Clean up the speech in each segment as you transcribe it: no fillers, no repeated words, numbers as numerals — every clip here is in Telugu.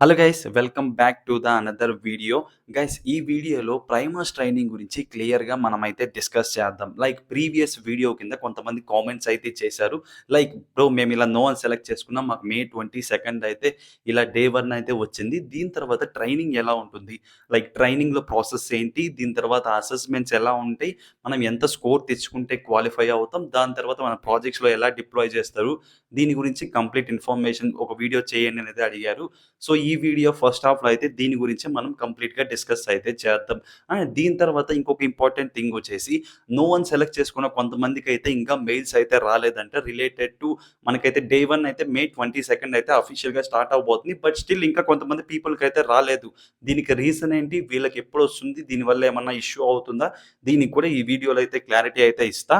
Hello guys, welcome back to the another video. Guys, ఈ వీడియోలో ప్రైమర్స్ ట్రైనింగ్ గురించి క్లియర్‌గా మనమైతే డిస్కస్ చేద్దాం. లైక్ ప్రీవియస్ వీడియో కింద కొంతమంది కామెంట్స్ అయితే చేశారు. లైక్ బ్రో, మేము ఇలా నో అని సెలెక్ట్ చేసుకున్నాం. మాకు మే 22 అయితే ఇలా డే 1 అయితే వచ్చింది. దీని తర్వాత ట్రైనింగ్ ఎలా ఉంటుంది? లైక్ ట్రైనింగ్‌లో ప్రాసెస్ ఏంటి? దీని తర్వాత అసెస్మెంట్స్ ఎలా ఉంటాయి? మనం ఎంత స్కోర్ తెచ్చుకుంటే క్వాలిఫై అవుతాం? దాని తర్వాత మన ప్రాజెక్ట్స్‌లో ఎలా డిప్లాయ్ చేస్తారు? దీని గురించి కంప్లీట్ ఇన్ఫర్మేషన్ ఒక వీడియో చేయండి అనేది అడిగారు. సో, ఈ వీడియో ఫస్ట్ హాఫ్‌లో అయితే దీని గురించి మనం కంప్లీట్‌గా డిస్కస్ అయితే చేద్దాం. దీని తర్వాత ఇంకొక ఇంపార్టెంట్ థింగ్ వచ్చేసి నో అని సెలెక్ట్ చేసుకున్న కొంతమందికైతే ఇంకా మెయిల్స్ అయితే రాలేదంట. రిలేటెడ్ టు మనకైతే డే 1 అయితే మే 22 అయితే అఫీషియల్‌గా స్టార్ట్ అవ్వబోతుంది. బట్ స్టిల్ ఇంకా కొంతమంది పీపుల్‌కైతే రాలేదు. దీనికి రీజన్ ఏంటి? వీళ్ళకి ఎప్పుడొస్తుంది? దీనివల్ల ఏమన్నా ఇష్యూ అవుతుందా? దీనికి కూడా ఈ వీడియోలో అయితే క్లారిటీ అయితే ఇస్తా.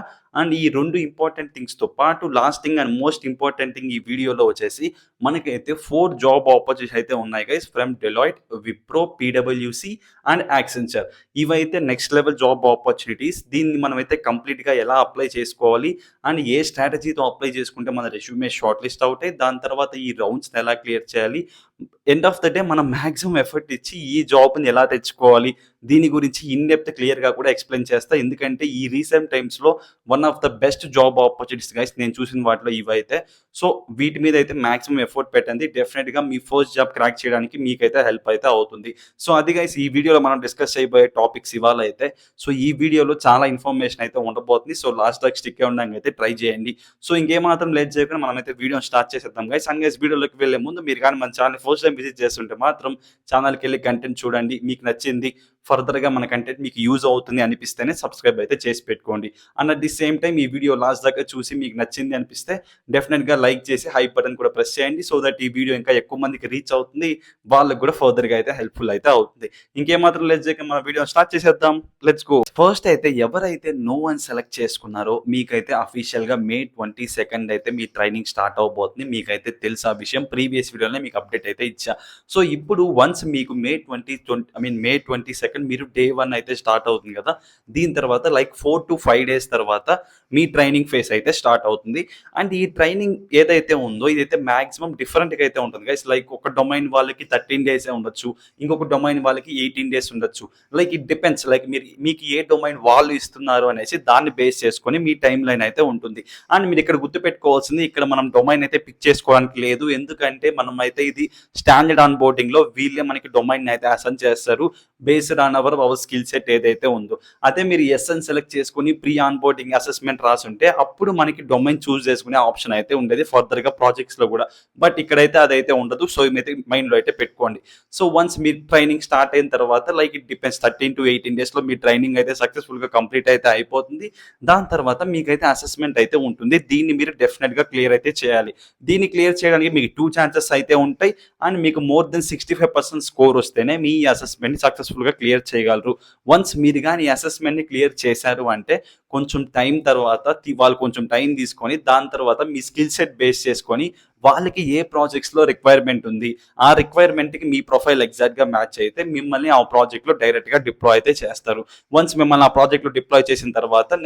ఈ 2 ఇంపార్టెంట్ థింగ్స్‌తో పాటు last thing and most important thing ఈ వీడియోలో వచ్చేసి మనకైతే 4 జాబ్ ఆపర్చునిటీస్ అయితే ఉన్నాయి గైస్ ఫ్రమ్ డెలాయిట్, విప్రో, పీడబ్ల్యూసీ అండ్ యాక్సెంచర్. ఇవైతే నెక్స్ట్ లెవెల్ జాబ్ ఆపర్చునిటీస్. దీన్ని మనమైతే కంప్లీట్‌గా ఎలా అప్లై చేసుకోవాలి అండ్ ఏ స్ట్రాటజీతో అప్లై చేసుకుంటే మన రెజ్యూమే షార్ట్ లిస్ట్ అవుతాయి. దాని తర్వాత ఈ రౌండ్స్‌ని ఎలా క్లియర్ చేయాలి? ఎండ్ ఆఫ్ ద డే మనం మాక్సిమం ఎఫర్ట్ ఇచ్చి ఈ జాబ్‌ని ఎలా తెచ్చుకోవాలి? దీని గురించి ఇన్ డెప్త్ క్లియర్‌గా కూడా ఎక్స్‌ప్లెయిన్ చేస్తా. ఎందుకంటే ఈ రీసెంట్ టైమ్స్‌లో one of the best job opportunities guys నేను చూసిన వాటిలో ఇవైతే. సో, వీటి మీద అయితే మాక్సిమం ఎఫర్ట్ పెట్టండి. డెఫినిట్‌గా మీ ఫస్ట్ జాబ్ క్రాక్ చేయడానికి మీకైతే హెల్ప్ అయితే అవుతుంది. సో, అది గైస్ ఈ వీడియోలో మనం డిస్కస్ చేయబోయే టాపిక్స్ ఇవాళ అయితే. సో, ఈ వీడియోలో చాలా ఇన్ఫర్మేషన్ అయితే ఉండబోతుంది. సో, లాస్ట్ దాకా స్టిక్ అయి ఉండడానికి అయితే ట్రై చేయండి. సో, ఇంకేమాత్రం లేట్ చేయకుండా మనమైతే వీడియోని స్టార్ట్ చేసేద్దాం గైస్. గైస్, వీడియోలోకి వెళ్ళే ముందు మీరు కానీ మన ఛానల్‌ని ఫస్ట్ టైం విజిట్ చేస్తుంటే మాత్రం ఛానల్‌కెళ్ళి కంటెంట్ చూడండి. మీకు నచ్చింది, ఫర్దర్‌గా మన కంటెంట్ మీకు యూజ్ అవుతుంది అనిపిస్తేనే సబ్స్క్రైబ్ అయితే చేసి పెట్టుకోండి. అట్ ది సేమ్ టైమ్ ఈ వీడియో లాస్ట్ దాకా చూసి మీకు నచ్చింది అనిపిస్తే డెఫినిట్‌గా లైక్ చేసి హైప్ బటన్ కూడా ప్రెస్ చేయండి. సో దట్ ఈ వీడియో ఇంకా ఎక్కువ మందికి రీచ్ అవుతుంది. వాళ్ళకి కూడా ఫర్దర్‌గా అయితే హెల్ప్‌ఫుల్ అయితే అవుతుంది. ఇంకేమాత్రం లేట్ చేయకుండా మన వీడియోని స్టార్ట్ చేసేద్దాం. Let's go. ఫస్ట్ అయితే ఎవరైతే నో అని సెలెక్ట్ చేసుకున్నారో మీకైతే అఫీషియల్‌గా మే 22 అయితే మీ ట్రైనింగ్ స్టార్ట్ అవ్వబోతుంది. మీకైతే తెలుసు ఆ విషయం. ప్రీవియస్ వీడియోలోనే మీకు అప్డేట్ అయితే ఇచ్చా. సో, ఇప్పుడు వన్స్ మీకు మే 22 మీరు డే 1 అయితే స్టార్ట్ అవుతుంది కదా! దీని తర్వాత లైక్ 4-5 డేస్ తర్వాత మీ ట్రైనింగ్ ఫేజ్ అయితే స్టార్ట్ అవుతుంది. ఈ ట్రైనింగ్ ఏదైతే ఉందో ఇదైతే మాక్సిమం డిఫరెంట్‌గా అయితే ఉంటుంది గైస్. లైక్ ఒక డొమైన్ వాళ్ళకి 13 డేసే ఉండొచ్చు. ఇంకొక డొమైన్ వాళ్ళకి 18 డేస్ ఉండొచ్చు. Like it depends. లైక్ మీకు ఏ డొమైన్ వాళ్ళు ఇస్తున్నారు అనేసి దాన్ని బేస్ చేసుకొని మీ టైమ్ లైన్ అయితే ఉంటుంది. మీరు ఇక్కడ గుర్తుపెట్టుకోవాల్సింది, ఇక్కడ మనం డొమైన్ అయితే పిక్ చేసుకోవడానికి లేదు. ఎందుకంటే మనమైతే ఇది స్టాండర్డ్ ఆన్ బోర్డింగ్‌లో వీళ్ళే మనకి డొమైన్ అయితే అసైన్ చేస్తారు. Based on hour skill set ఏదైతే ఉందో. అదే మీరు ఎస్ అని సెలెక్ట్ చేసుకొని ప్రీ ఆన్ బోర్డింగ్ అసెస్మెంట్ రాసుంటే అప్పుడు మనకి డొమైన్ చూస్ చేసుకునే ఆప్షన్ అయితే ఉండేది ఫర్దర్‌గా ప్రాజెక్ట్స్‌లో కూడా. బట్ ఇక్కడైతే అదైతే ఉండదు. సో, ఇదైతే మైండ్‌లో అయితే పెట్టుకోండి. సో, వన్స్ మీ ట్రైనింగ్ స్టార్ట్ అయిన తర్వాత లైక్ ఇట్ డిపెండ్స్ 13-18 డేస్‌లో మీ ట్రైనింగ్ అయితే సక్సెస్‌ఫుల్‌గా కంప్లీట్ అయితే అయిపోతుంది. దాని తర్వాత మీకైతే అసెస్మెంట్ అయితే ఉంటుంది. దీన్ని మీరు డెఫినిట్‌గా క్లియర్ అయితే చేయాలి. దీన్ని క్లియర్ చేయడానికి మీకు 2 ఛాన్సెస్ అయితే ఉంటాయి. మీకు మోర్ దెన్ 65% స్కోర్ వస్తేనే మీ అసెస్మెంట్‌ని సక్సెస్‌ఫుల్‌గా క్లియర్ చేయగలరు. వన్స్ మీరు గాని ఈ అసెస్మెంట్‌ని క్లియర్ చేశారు అంటే కొంచెం టైం తర్వాత వాళ్ళు కొంచెం టైం తీసుకొని దాని తర్వాత మీ స్కిల్ సెట్ బేస్ చేసుకొని వాళ్ళకి ఏ ప్రాజెక్ట్స్‌లో రిక్వైర్మెంట్ ఉంది. ఆ రిక్వైర్మెంట్‌కి మీ ప్రొఫైల్ ఎగ్జాక్ట్‌గా మ్యాచ్ అయితే మిమ్మల్ని ఆ ప్రాజెక్ట్‌లో డైరెక్ట్‌గా డిప్లాయ్ అయితే చేస్తారు. వన్స్ మిమ్మల్ని ఆ ప్రాజెక్ట్‌లో డిప్లాయ్ చేసిన తర్వాత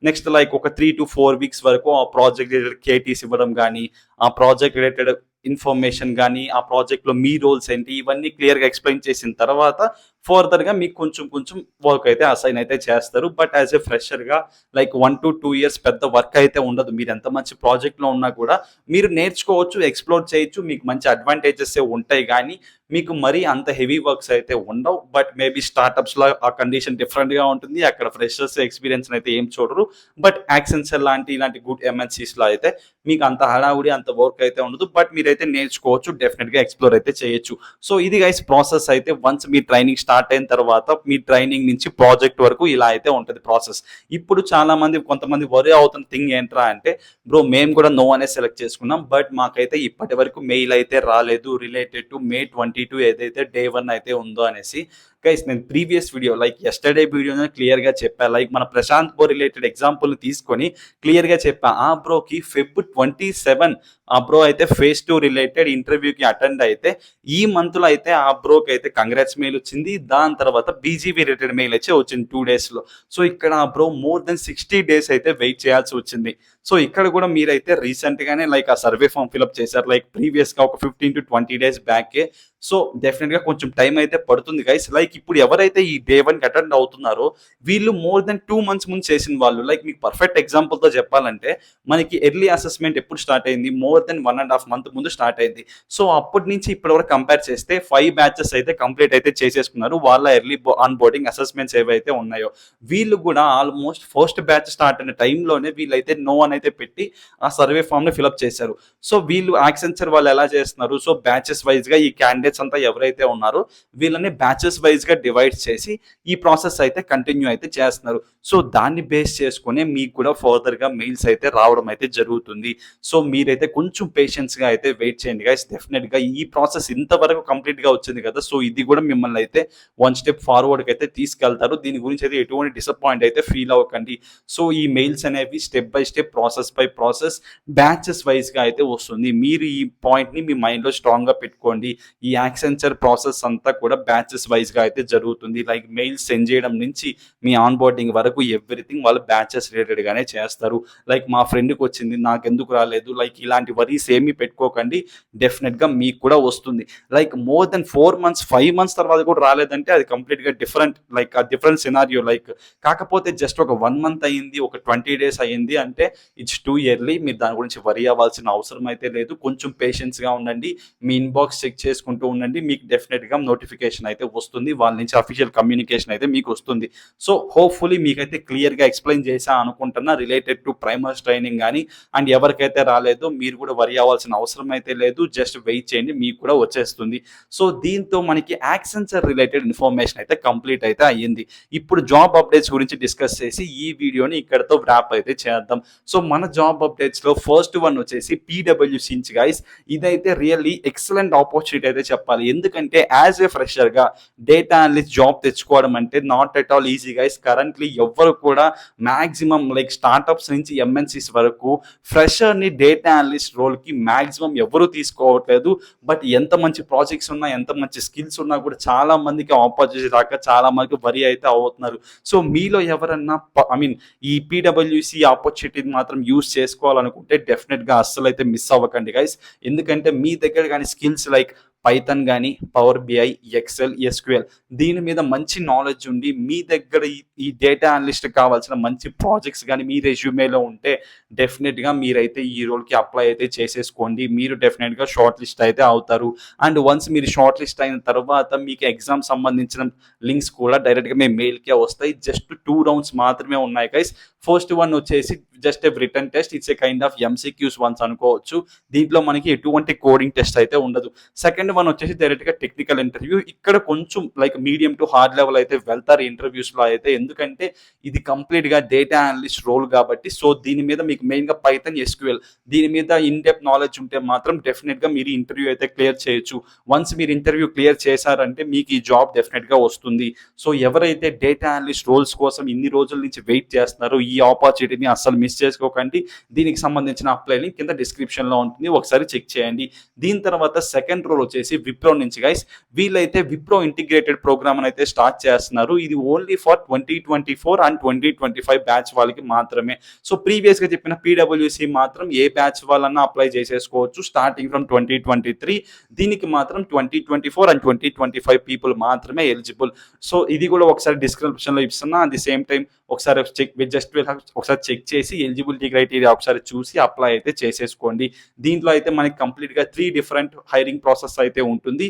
నెక్స్ట్ లైక్ ఒక 3-4 వీక్స్ వరకు ఆ ప్రాజెక్ట్ రిలేటెడ్ కేటీస్ ఇవ్వడం గానీ, ఆ ప్రాజెక్ట్ రిలేటెడ్ ఇన్ఫర్మేషన్ గానీ, ఆ ప్రాజెక్ట్‌లో మీ రోల్స్ ఏంటి, ఇవన్నీ క్లియర్‌గా ఎక్స్‌ప్లెయిన్ చేసిన తర్వాత ఫర్దర్‌గా మీకు కొంచెం కొంచెం వర్క్ అయితే అసైన్ అయితే చేస్తారు. బట్ యాస్ ఎ ఫ్రెషర్‌గా లైక్ 1-2 ఇయర్స్ పెద్ద వర్క్ అయితే ఉండదు. మీరు ఎంత మంచి ప్రాజెక్ట్‌లో ఉన్నా కూడా మీరు నేర్చుకోవచ్చు, ఎక్స్‌ప్లోర్ చేయొచ్చు. మీకు మంచి అడ్వాంటేజెసే ఉంటాయి గానీ, మీకు మరీ అంత హెవీ వర్క్స్ అయితే ఉండవు. బట్ మేబీ స్టార్టప్స్‌లో ఆ కండిషన్ డిఫరెంట్‌గా ఉంటుంది. అక్కడ ఫ్రెషర్స్ ఎక్స్‌పీరియన్స్‌ని అయితే ఏం చూడరు. బట్ యాక్సెంచర్ ఇలాంటి గుడ్ ఎంఎన్‌సీస్‌లో అయితే మీకు అంత హడావుడి, అంత వర్క్ అయితే ఉండదు. బట్ మీరైతే నేర్చుకోవచ్చు. డెఫినిట్‌గా ఎక్స్‌ప్లోర్ అయితే చేయొచ్చు. సో, ఇది గైస్ ప్రాసెస్ అయితే వన్స్ మీ ట్రైనింగ్ స్టార్ట్ అయిన తర్వాత మీ ట్రైనింగ్ నుంచి ప్రాజెక్ట్ వరకు ఇలా అయితే ఉంటది ప్రాసెస్. ఇప్పుడు కొంతమంది వరీ అవుతున్న థింగ్ ఏంట్రా అంటే, బ్రో మేము కూడా నో అనే సెలెక్ట్ చేసుకున్నాం. బట్ మాకైతే ఇప్పటి వరకు మెయిల్ అయితే రాలేదు రిలేటెడ్ టు మే 22 ఏదైతే డే 1 అయితే ఉందో అనేసి. గైస్, నేను ప్రీవియస్ వీడియో లైక్ యెస్టర్‌డే వీడియో‌లో క్లియర్‌గా చెప్పా. లైక్ మన ప్రశాంత్ బ్రో రిలేటెడ్ ఎగ్జాంపుల్‌ని తీసుకొని క్లియర్‌గా చెప్పా. ఆ బ్రోకి ఫెబ్ 27 ఆ బ్రో అయితే ఫేజ్ 2 రిలేటెడ్ ఇంటర్వ్యూకి అటెండ్ అయితే ఈ మంత్‌లో అయితే ఆ బ్రోకి అయితే కంగ్రాట్స్ మెయిల్ వచ్చింది. దాని తర్వాత బీజీవీ రిలేటెడ్ మెయిల్ అయితే వచ్చింది 2 డేస్‌లో. సో, ఇక్కడ ఆ బ్రో మోర్ దెన్ 60 డేస్ అయితే వెయిట్ చేయాల్సి వచ్చింది. సో ఇక్కడ కూడా మీరైతే రీసెంట్గానే లైక్ ఆ సర్వే ఫామ్ ఫిల్అప్ చేశారు, లైక్ ప్రీవియస్గా ఒక 15 to 20 days బ్యాకే. సో డెఫినెట్గా కొంచెం టైం అయితే పడుతుంది గైస్. లైక్ ఇప్పుడు ఎవరైతే ఈ డే 1కి అటెండ్ అవుతున్నారో వీళ్ళు మోర్ దెన్ 2 months ముందు చేసిన వాళ్ళు. లైక్ మీకు పర్ఫెక్ట్ ఎగ్జాంపుల్తో చెప్పాలంటే మనకి ఎర్లీ అసెస్మెంట్ ఎప్పుడు స్టార్ట్ అయింది, మోర్ దెన్ 1.5 months ముందు స్టార్ట్ అయింది. సో అప్పటి నుంచి ఇప్పటి వరకు కంపేర్ చేస్తే 5 batches అయితే కంప్లీట్ అయితే చేసేసుకున్నారు వాళ్ళ ఎర్లీ ఆన్ బోర్డింగ్ అసెస్మెంట్స్ ఏవైతే ఉన్నాయో. వీళ్ళు కూడా ఆల్మోస్ట్ ఫస్ట్ బ్యాచ్ స్టార్ట్ అయిన టైంలోనే వీళ్ళైతే నో అని అయితే పెట్టి ఆ సర్వే ఫామ్ ని ఫిల్అప్ చేశారు. సో వీళ్ళు యాక్సెంచర్ వాళ్ళు ఎలా చేస్తున్నారు, సో బ్యాచెస్ వైజ్ గా ఈ క్యాండిడేట్స్ అంతా ఎవరైతే ఉన్నారో వీళ్ళని బ్యాచెస్ వైజ్ గా డివైడ్ చేసి ఈ ప్రాసెస్ అయితే కంటిన్యూ అయితే చేస్తున్నారు. సో దాన్ని బేస్ చేసుకునే మీకు కూడా ఫర్దర్ గా మెయిల్స్ అయితే రావడం అయితే జరుగుతుంది. సో మీరైతే కొంచెం పేషెన్స్ గా అయితే వెయిట్ చేయండి గైస్. డెఫినెట్ గా ఈ ప్రాసెస్ ఇంతవరకు కంప్లీట్ గా వచ్చింది కదా, సో ఇది కూడా మిమ్మల్ని అయితే 1 step ఫార్వర్డ్ అయితే తీసుకెళ్తారు. దీని గురించి అయితే ఎటువంటి డిసప్పాయింట్ అయితే ఫీల్ అవ్వకండి. సో ఈ మెయిల్స్ అనేవి step by step process by process batches wise గా అయితే వస్తుంది. మీరు ఈ పాయింట్ ని మీ మైండ్ లో స్ట్రాంగ్ గా పెట్టుకోండి. ఈ యాక్సెంచర్ ప్రాసెస్ అంతా కూడా బ్యాచెస్ వైజ్ గా అయితే జరుగుతుంది. లైక్ మెయిల్స్ సెండ్ చేయడం నుంచి మీ ఆన్ బోర్డింగ్ వరకు ఎవ్రీథింగ్ వాళ్ళు బ్యాచెస్ రిలేటెడ్ గానే చేస్తారు. లైక్ మా ఫ్రెండ్కి వచ్చింది నాకు ఎందుకు రాలేదు, లైక్ ఇలాంటి వరీస్ ఏమీ పెట్టుకోకండి. డెఫినెట్ గా మీకు కూడా వస్తుంది. Like more than 4 months 5 months తర్వాత కూడా రాలేదంటే అది కంప్లీట్ గా డిఫరెంట్, లైక్ ఆ డిఫరెంట్ సినారియో. లైక్ కాకపోతే జస్ట్ ఒక 1 month అయ్యింది, ఒక 20 days అయ్యింది అంటే ఇట్స్ టూ ఇయర్లీ. మీరు దాని గురించి వరీ అవ్వాల్సిన అవసరం అయితే లేదు. కొంచెం పేషెన్స్ గా ఉండండి, మీ ఇన్బాక్స్ చెక్ చేసుకుంటూ ఉండండి. మీకు డెఫినెట్ గా నోటిఫికేషన్ అయితే వస్తుంది, వాళ్ళ నుంచి అఫీషియల్ కమ్యూనికేషన్ అయితే మీకు వస్తుంది. సో హోప్ఫుల్లీ మీకైతే క్లియర్ గా ఎక్స్ప్లెయిన్ చేసా అనుకుంటున్నా రిలేటెడ్ టు ప్రైమర్స్ ట్రైనింగ్ కానీ. అండ్ ఎవరికైతే రాలేదో మీరు కూడా వరీ అవ్వాల్సిన అవసరం అయితే లేదు, జస్ట్ వెయిట్ చేయండి, మీకు కూడా వచ్చేస్తుంది. సో దీంతో మనకి యాక్సెంచర్ రిలేటెడ్ ఇన్ఫర్మేషన్ అయితే కంప్లీట్ అయితే అయ్యింది. ఇప్పుడు జాబ్ అప్డేట్స్ గురించి డిస్కస్ చేసి ఈ వీడియోని ఇక్కడతో వ్రాప్ అయితే చేద్దాం. సో మన జాబ్ అప్డేట్స్ లో ఫస్ట్ వన్ వచ్చేసి PwC నుంచి గైస్. ఇదైతే రియల్లీ ఎక్సలెంట్ ఆపర్చునిటీ అయితే చెప్పాలి. ఎందుకంటే యాజ్ ఏ ఫ్రెషర్ గా డేటా అనలిస్ట్ జాబ్ తెచ్చుకోవడం అంటే not at all easy guys. Currently ఎవ్వరు కూడా మాక్సిమం లైక్ స్టార్ట్అప్స్ నుంచి MNCs వరకు ఫ్రెషర్ ని డేటా అనలిస్ట్ రోల్ కి మాక్సిమం ఎవరు తీసుకోవట్లేదు. బట్ ఎంత మంచి ప్రాజెక్ట్స్ ఉన్నా, ఎంత మంచి స్కిల్స్ ఉన్నా కూడా చాలా మందికి ఆపర్చునిటీ రాక చాలా మందికి వరి అయితే అవుతున్నారు. సో మీలో ఎవరన్నా ఈ PwC ఆపర్చునిటీ మాత్రం యూస్ చేసుకోవాలనుకుంటే డెఫినెట్ గా అస్సలు అయితే మిస్ అవ్వకండి గైస్. ఎందుకంటే మీ దగ్గర కానీ స్కిల్స్ లైక్ పైథాన్ కానీ, పవర్ BI, ఎక్సెల్, SQL దీని మీద మంచి నాలెడ్జ్ ఉండి మీ దగ్గర ఈ డేటా అనలిస్ట్ కావాల్సిన మంచి ప్రాజెక్ట్స్ కానీ మీ రెజ్యూమేలో ఉంటే డెఫినెట్గా మీరైతే ఈ రోల్కి అప్లై అయితే చేసేసుకోండి. మీరు డెఫినెట్గా షార్ట్ లిస్ట్ అయితే అవుతారు. అండ్ వన్స్ మీరు షార్ట్ లిస్ట్ అయిన తర్వాత మీకు ఎగ్జామ్ సంబంధించిన లింక్స్ కూడా డైరెక్ట్గా మీ మెయిల్కే వస్తాయి. జస్ట్ 2 rounds మాత్రమే ఉన్నాయి గైస్. ఫస్ట్ వన్ వచ్చేసి just return test, it's a kind of MCQs once అనుకోవచ్చు. దీంట్లో మనకి ఎటువంటి కోడింగ్ టెస్ట్ అయితే ఉండదు. సెకండ్ వన్ వచ్చేసి డైరెక్ట్ గా టెక్నికల్ ఇంటర్వ్యూ. ఇక్కడ కొంచెం like medium to hard level అయితే వెళ్తారు ఇంటర్వ్యూస్ లో అయితే, ఎందుకంటే ఇది కంప్లీట్ గా డేటా అనలిస్ట్ రోల్ కాబట్టి. సో దీని మీద మీకు మెయిన్ గా పైథాన్, SQL దీని మీద ఇన్ డెప్త్ నాలెడ్జ్ ఉంటే మాత్రం డెఫినెట్ గా మీరు ఇంటర్వ్యూ అయితే క్లియర్ చేయొచ్చు. వన్స్ మీరు ఇంటర్వ్యూ క్లియర్ చేశారంటే మీకు ఈ జాబ్ డెఫినెట్ గా వస్తుంది. సో ఎవరైతే డేటా అనలిస్ట్ రోల్స్ కోసం ఇన్ని రోజుల నుంచి వెయిట్ చేస్తున్నారో ఈ ఆపర్చునిటీని అస్సలు మిస్ చేసుకోకండి. దీనికి సంబంధించిన అప్లై లింక్ కింద డిస్క్రిప్షన్ లో ఉంటుంది, ఒకసారి చెక్ చేయండి. దీని తర్వాత సెకండ్ రోల్ వచ్చేసి విప్రో నుంచి గైస్. వీళ్ళైతే విప్రో ఇంటిగ్రేటెడ్ ప్రోగ్రామ్ అని అయితే స్టార్ట్ చేస్తున్నారు. ఇది ఓన్లీ ఫర్ 2024 అండ్ 2025 బ్యాచ్ వాళ్ళకి మాత్రమే. సో ప్రీవియస్ గా చెప్పిన PwC మాత్రం ఏ బ్యాచ్ వాళ్ళన్నా అప్లై చేసేసుకోవచ్చు స్టార్టింగ్ ఫ్రమ్ 2023. దీనికి మాత్రం 2024 అండ్ 2025 పీపుల్ మాత్రమే ఎలిజిబుల్. సో ఇది కూడా ఒకసారి డిస్క్రిప్షన్ లో ఇస్తున్నా. అట్ ది సేమ్ టైం ఒకసారి ఒకసారి చెక్ చేసి ఎలిజిబిలిటీ క్రైటీరియా ఒకసారి చూసి అప్లై అయితే చేసేసుకోండి. దీంట్లో అయితే మనకి కంప్లీట్ గా 3 different హైరింగ్ ప్రాసెస్ అయితే ఉంటుంది.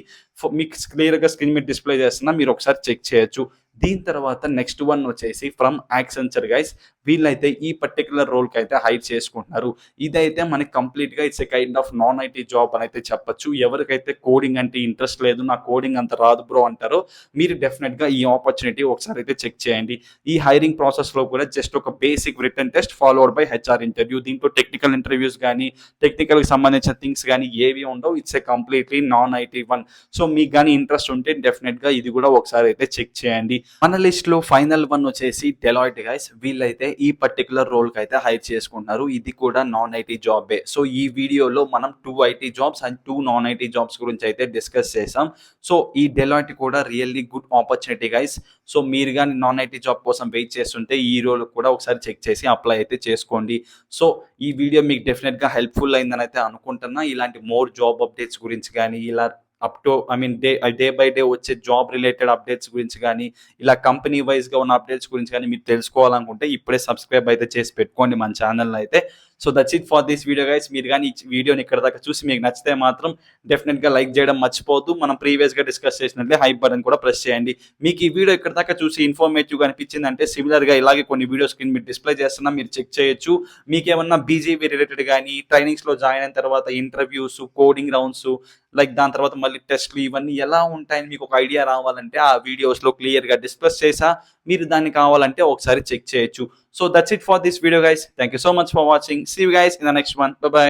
మీకు క్లియర్ గా స్క్రీన్ మీద డిస్ప్లే చేస్తున్నా, మీరు ఒకసారి చెక్ చేయొచ్చు. దీని తర్వాత నెక్స్ట్ వన్ వచ్చేసి ఫ్రమ్ యాక్సెంచర్ గైస్. వీళ్ళైతే ఈ పర్టికులర్ రోల్కి అయితే హైర్ చేసుకుంటున్నారు. ఇదైతే మనకి కంప్లీట్ గా it's a kind of non IT job అని అయితే చెప్పొచ్చు. ఎవరికైతే కోడింగ్ అంటే ఇంట్రెస్ట్ లేదు, నా కోడింగ్ అంత రాదు బ్రో అంటారో మీరు డెఫినెట్ గా ఈ ఆపర్చునిటీ ఒకసారి అయితే చెక్ చేయండి. ఈ హైరింగ్ ప్రాసెస్ లో కూడా జస్ట్ ఒక basic return test followed by HR interview. దీంట్లో టెక్నికల్ ఇంటర్వ్యూస్ కానీ టెక్నికల్ కి సంబంధించిన థింగ్స్ కానీ ఏవి ఉండవు. It's a completely non IT one. So మీకు కానీ ఇంట్రెస్ట్ ఉంటే డెఫినెట్ గా ఇది కూడా ఒకసారి అయితే చెక్ చేయండి. మన లిస్ట్ లో ఫైనల్ వన్ వచ్చేసి డెలాయిట్ గైస్. వీళ్ళైతే ఈ పర్టిక్యులర్ రోల్‌కి అయితే హైర్ చేసుకుంటున్నారు. ఇది కూడా నాన్ ఐటీ జాబే. సో, ఈ వీడియోలో మనం 2 IT jobs and 2 non IT jobs గురించి అయితే డిస్కస్ చేసాం. సో, ఈ డెలాయిట్ కూడా really good opportunity guys. So, మీరు గాని నాన్ ఐటీ జాబ్ కోసం వెయిట్ చేస్తుంటే ఈ రోల్ కూడా ఒకసారి చెక్ చేసి అప్లై అయితే చేసుకోండి. సో, ఈ వీడియో మీకు డెఫినిట్‌గా హెల్ప్‌ఫుల్ అయిందని అయితే అనుకుంటున్నా. ఇలాంటి మోర్ జాబ్ అప్డేట్స్ గురించి గాని, ఇలా up to I mean day by day వచ్చే జాబ్ రిలేటెడ్ అప్డేట్స్ గురించి గాని, ఇలా కంపెనీ వైస్‌గా ఉన్న అప్డేట్స్ గురించి గాని మీరు తెలుసుకోవాలనుకుంటే ఇప్పుడే సబ్స్క్రైబ్ అయితే చేసి పెట్టుకోండి మన ఛానెల్‌ని అయితే. So, that's it for this video guys. మీరు గాని ఈ వీడియోని ఇక్కడి దాకా చూసి మీకు నచ్చితే మాత్రం డెఫినిట్‌గా లైక్ చేయడం మర్చిపోవద్దు. మనం ప్రీవియస్‌గా డిస్కస్ చేసినట్లే హైప్ బటన్ కూడా ప్రెస్ చేయండి. మీకు ఈ వీడియో ఇక్కడి దాకా చూసి ఇన్ఫర్మేటివ్‌గా అనిపించిందంటే సిమిలర్‌గా ఇలాగే కొన్ని వీడియోస్ కింద మీరు డిస్ప్లే చేస్తున్నా మీరు చెక్ చేయొచ్చు. మీకేమన్నా బీజీవీ రిలేటెడ్ గాని, ట్రైనింగ్స్‌లో జాయిన్ అయిన తర్వాత ఇంటర్వ్యూస్, కోడింగ్ రౌండ్స్ లైక్ దాని తర్వాత మళ్ళీ టెస్ట్‌లు ఇవన్నీ ఎలా ఉంటాయని మీకు ఒక ఐడియా రావాలంటే ఆ వీడియోస్‌లో క్లియర్‌గా డిస్కస్ చేశా. మీరు దాన్ని కావాలంటే ఒకసారి చెక్ చేయొచ్చు. So, that's it for this video guys. Thank you so much for watching. See you guys in the next one. Bye by.